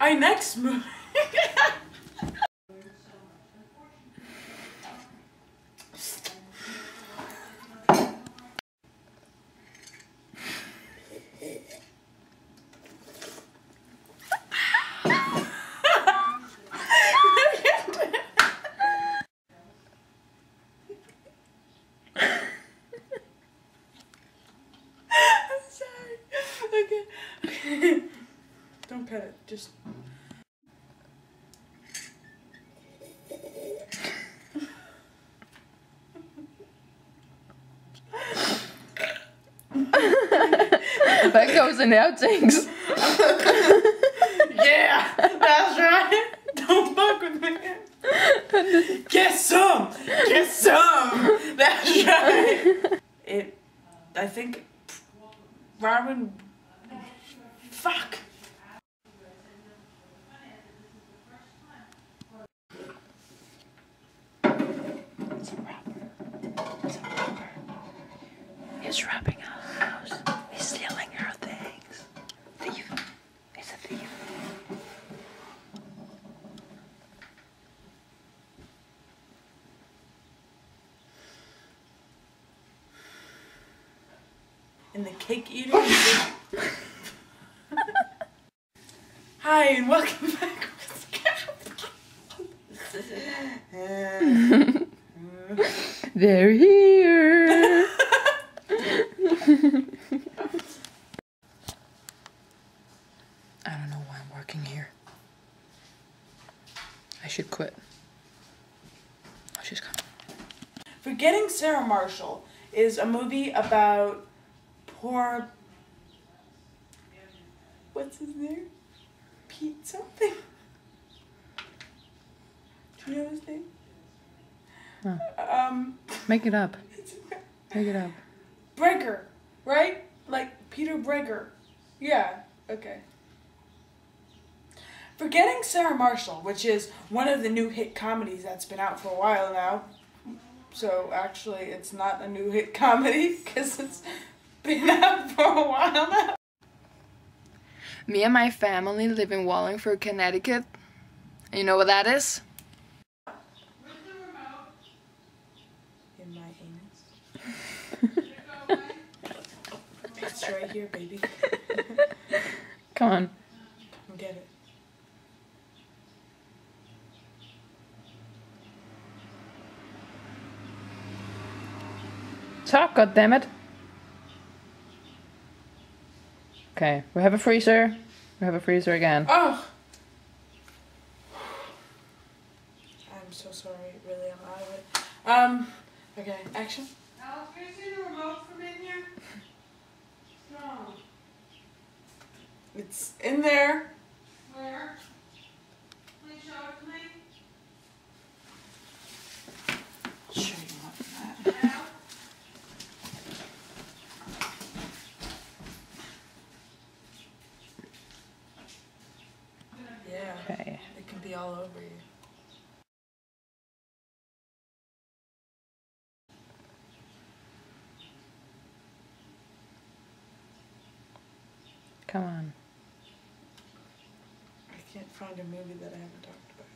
Our next movie. Okay. Don't pet it, just. That goes in the outtakes. Yeah, that's right. Don't fuck with me. Get some! Get some! That's right. I think, Robin, fuck. It's a robber. It's a robber. He's robbing our house. He's stealing our things. Thief. He's a thief. And the cake eater. Hi, and welcome back. They're here. I don't know why I'm working here. I should quit. Oh, she's coming. Forgetting Sarah Marshall is a movie about poor. What's his name? Pete something. Do you know his name? No. Make it up. Make it up. Breger, right? Like Peter Breger. Yeah, okay. Forgetting Sarah Marshall, which is one of the new hit comedies that's been out for a while now. So actually, it's not a new hit comedy because it's been out for a while now. Me and my family live in Wallingford, Connecticut. And you know what that is? In my anus. It's right here, baby. Come on. Come get it. Talk, goddammit. Okay, we have a freezer. We have a freezer again. Oh! I'm so sorry, really, I'm out of it. Okay, action. Alex, can you see the remote from in here? No. It's in there. Where? Please show it to me. I'll show you what that. Yeah. Okay. It can be all over you. Come on. I can't find a movie that I haven't talked about.